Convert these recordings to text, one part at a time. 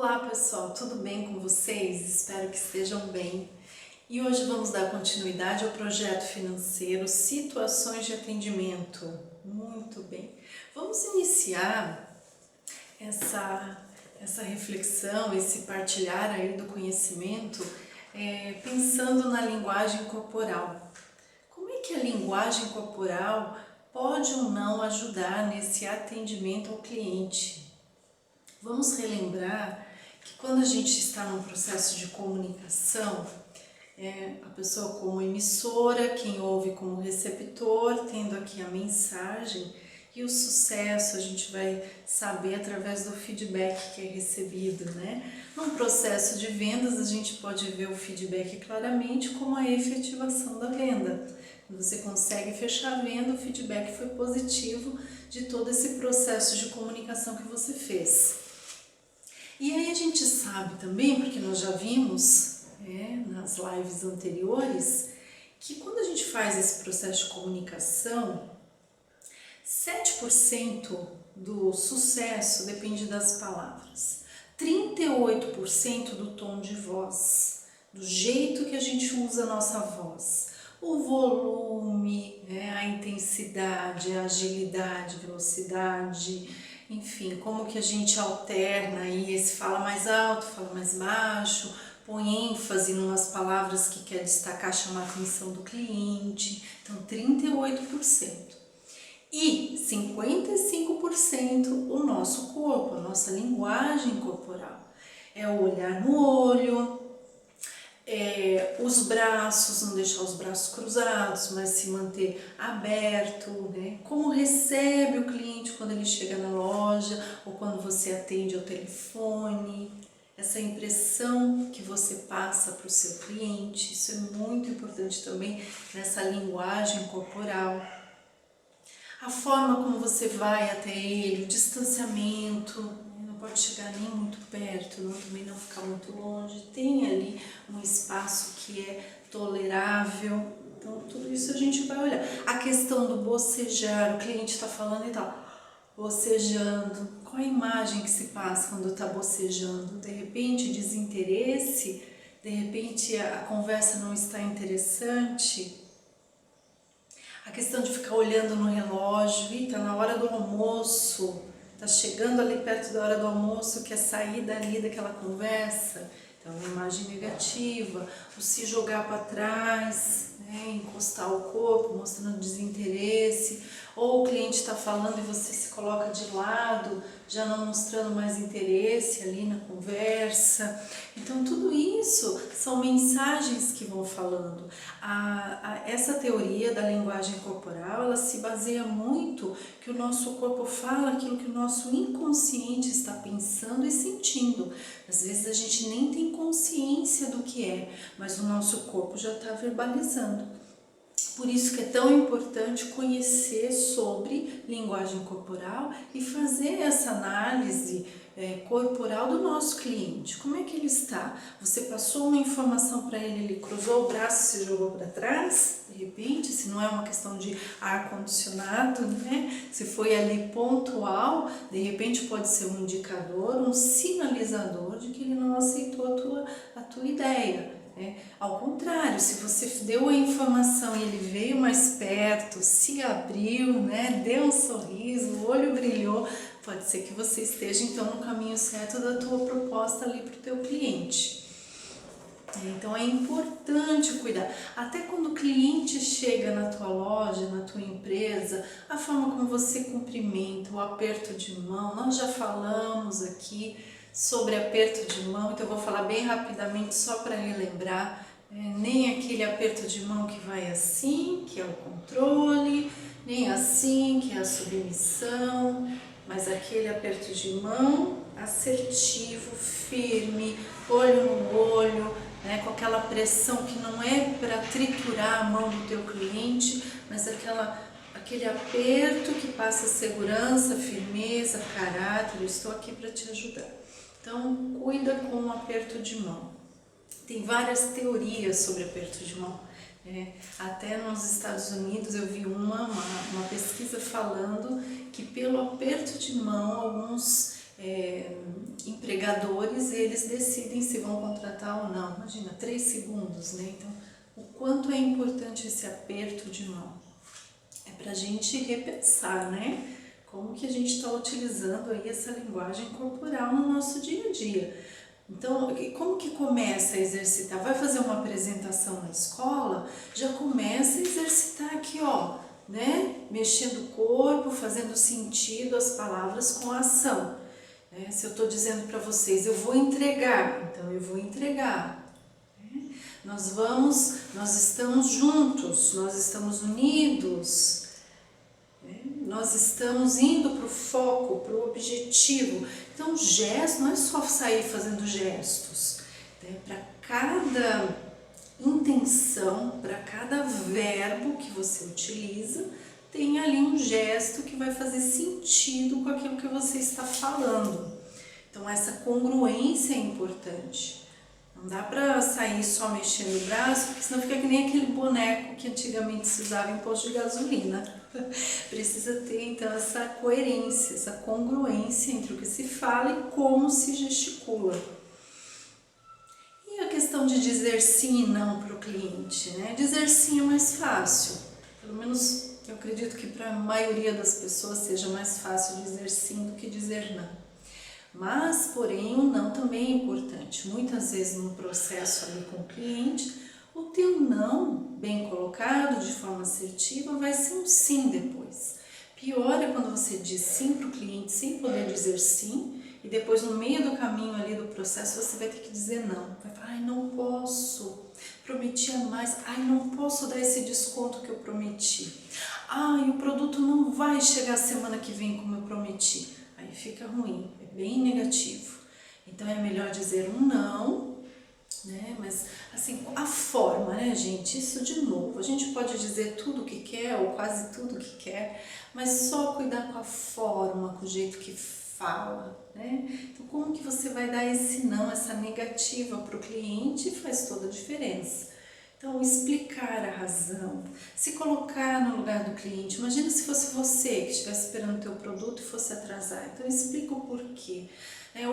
Olá pessoal, tudo bem com vocês? Espero que estejam bem. E hoje vamos dar continuidade ao projeto financeiro Situações de Atendimento. Muito bem. Vamos iniciar essa reflexão, esse partilhar aí do conhecimento, pensando na linguagem corporal. Como é que a linguagem corporal pode ou não ajudar nesse atendimento ao cliente? Vamos relembrar que quando a gente está num processo de comunicação, a pessoa como emissora, quem ouve como receptor, tendo aqui a mensagem, e o sucesso a gente vai saber através do feedback que é recebido, né? Num processo de vendas a gente pode ver o feedback claramente como a efetivação da venda. Quando você consegue fechar a venda, o feedback foi positivo de todo esse processo de comunicação que você fez. E aí a gente sabe também, porque nós já vimos nas lives anteriores, que quando a gente faz esse processo de comunicação, 7% do sucesso depende das palavras, 38% do tom de voz, do jeito que a gente usa a nossa voz, o volume, a intensidade, a agilidade, velocidade, enfim, como que a gente alterna aí, se fala mais alto, fala mais baixo, põe ênfase em umas palavras que quer destacar, chamar a atenção do cliente. Então, 38%. E 55% o nosso corpo, a nossa linguagem corporal. É o olhar no olho, os braços, não deixar os braços cruzados, mas se manter aberto, né? Como recebe o cliente quando ele chega na loja ou quando você atende ao telefone, essa impressão que você passa para o seu cliente, isso é muito importante também nessa linguagem corporal. A forma como você vai até ele, o distanciamento, não pode chegar nem muito perto, também não ficar muito longe, tem ali um espaço que é tolerável, então tudo isso a gente vai olhar. A questão do bocejar, o cliente está falando e tal, bocejando, qual a imagem que se passa quando está bocejando? De repente desinteresse, de repente a conversa não está interessante. A questão de ficar olhando no relógio, está na hora do almoço, está chegando ali perto da hora do almoço, quer sair dali daquela conversa, então uma imagem negativa, o se jogar para trás, encostar o corpo, mostrando desinteresse, ou o cliente está falando e você se coloca de lado, já não mostrando mais interesse ali na conversa. Então tudo isso são mensagens que vão falando. Essa teoria da linguagem corporal, ela se baseia muito que o nosso corpo fala aquilo que o nosso inconsciente está pensando e sentindo. Às vezes a gente nem tem consciência do que é, mas o nosso corpo já está verbalizando. Por isso que é tão importante conhecer sobre linguagem corporal e fazer essa análise corporal do nosso cliente. Como é que ele está? Você passou uma informação para ele, ele cruzou o braço e se jogou para trás? De repente, se não é uma questão de ar-condicionado, se foi ali pontual, de repente pode ser um indicador, um sinalizador de que ele não aceitou a tua ideia. Ao contrário, se você deu a informação e ele veio mais perto, se abriu, deu um sorriso, o olho brilhou, pode ser que você esteja então no caminho certo da tua proposta ali para o teu cliente. Então é importante cuidar, até quando o cliente chega na tua loja, na tua empresa, a forma como você cumprimenta, o aperto de mão, nós já falamos aqui sobre aperto de mão, então eu vou falar bem rapidamente só para relembrar, nem aquele aperto de mão que vai assim, que é o controle, nem assim, que é a submissão, mas aquele aperto de mão assertivo, firme, olho no olho, com aquela pressão que não é para triturar a mão do teu cliente, mas aquele aperto que passa segurança, firmeza, caráter, eu estou aqui para te ajudar. Então, cuida com o aperto de mão. Tem várias teorias sobre aperto de mão. Até nos Estados Unidos eu vi uma pesquisa falando que pelo aperto de mão alguns empregadores, eles decidem se vão contratar ou não. Imagina, 3 segundos, né? Então, o quanto é importante esse aperto de mão. É pra gente repensar, né? Como que a gente está utilizando aí essa linguagem corporal no nosso dia a dia. Então, como que começa a exercitar? Vai fazer uma apresentação na escola, já começa a exercitar aqui, ó, né? Mexendo o corpo, fazendo sentido as palavras com a ação. Se eu estou dizendo para vocês, eu vou entregar, então eu vou entregar. Nós estamos juntos, nós estamos unidos. Nós estamos indo para o foco, para o objetivo. Então, o gesto não é só sair fazendo gestos. Para cada intenção, para cada verbo que você utiliza, tem ali um gesto que vai fazer sentido com aquilo que você está falando. Então, essa congruência é importante. Não dá para sair só mexendo o braço, porque senão fica que nem aquele boneco que antigamente se usava em posto de gasolina. Precisa ter, então, essa coerência, essa congruência entre o que se fala e como se gesticula. E a questão de dizer sim e não para o cliente, né? Dizer sim é mais fácil. Pelo menos eu acredito que para a maioria das pessoas seja mais fácil dizer sim do que dizer não. Mas, porém, o não também é importante. Muitas vezes no processo ali com o cliente, o teu não, bem colocado, de forma assertiva, vai ser um sim depois. Pior é quando você diz sim para o cliente sem poder dizer sim, e depois no meio do caminho ali do processo você vai ter que dizer não. Vai falar, ai, não posso, prometi a mais, ai, não posso dar esse desconto que eu prometi. Ai, o produto não vai chegar semana que vem como eu prometi. Aí fica ruim, é bem negativo. Então é melhor dizer um não, né? Mas assim, a forma, né, gente? Isso de novo, a gente pode dizer tudo o que quer ou quase tudo o que quer, mas só cuidar com a forma, com o jeito que fala, né? Então como que você vai dar esse não, essa negativa para o cliente faz toda a diferença. Então, explicar a razão, se colocar no lugar do cliente. Imagina se fosse você que estivesse esperando o teu produto e fosse atrasar. Então, explica o porquê.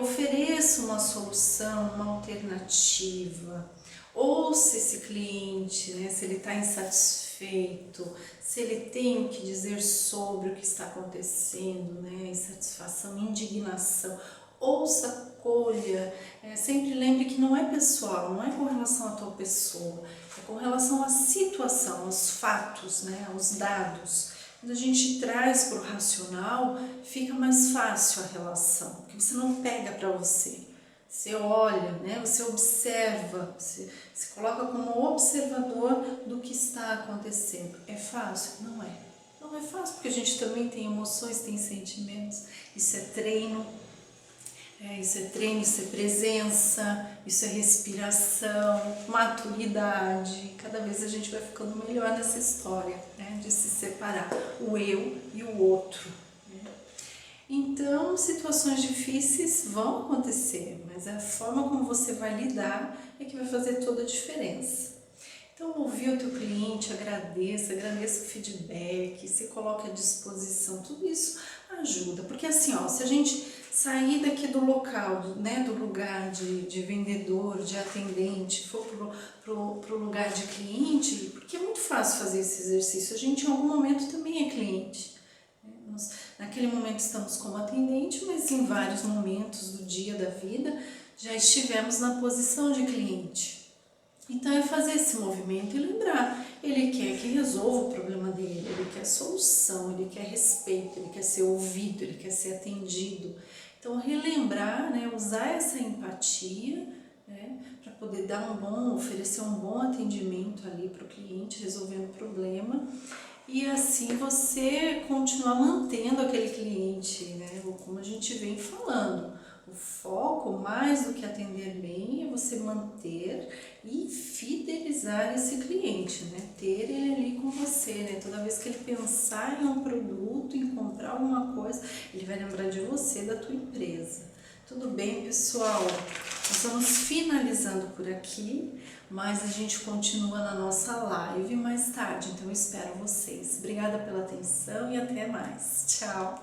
Ofereça uma solução, uma alternativa. Ouça esse cliente, né, se ele está insatisfeito, se ele tem o que dizer sobre o que está acontecendo, né, insatisfação, indignação. Ouça, acolha, sempre lembre que não é pessoal, não é com relação à tua pessoa, é com relação à situação, aos fatos, né, aos dados. Quando a gente traz para o racional, fica mais fácil a relação, porque você não pega para você. Você olha, né, você observa, você se coloca como observador do que está acontecendo. É fácil? Não é. Não é fácil, porque a gente também tem emoções, tem sentimentos. Isso é treino. Isso é treino, isso é presença, isso é respiração, maturidade. Cada vez a gente vai ficando melhor nessa história, né, de se separar, o eu e o outro. Né? Então, situações difíceis vão acontecer, mas a forma como você vai lidar é que vai fazer toda a diferença. Então, ouvir o teu cliente, agradeça o feedback, se coloque à disposição, tudo isso ajuda. Porque assim, ó, se a gente sair daqui do local, né, do lugar de vendedor, de atendente, for pro lugar de cliente, porque é muito fácil fazer esse exercício, a gente em algum momento também é cliente. Nós, naquele momento estamos como atendente, mas em vários momentos do dia, da vida, já estivemos na posição de cliente. Então é fazer esse movimento e lembrar, ele quer que resolva o problema dele, ele quer solução, ele quer respeito, ele quer ser ouvido, ele quer ser atendido. Então relembrar, né, usar essa empatia, né, para poder oferecer um bom atendimento ali para o cliente, resolvendo o problema. E assim você continuar mantendo aquele cliente, né, como a gente vem falando. O foco, mais do que atender bem, é você manter e fidelizar esse cliente, né? Ter ele ali com você, né? Toda vez que ele pensar em um produto, em comprar alguma coisa, ele vai lembrar de você, da tua empresa. Tudo bem, pessoal? Nós vamos finalizando por aqui, mas a gente continua na nossa live mais tarde, então eu espero vocês. Obrigada pela atenção e até mais. Tchau!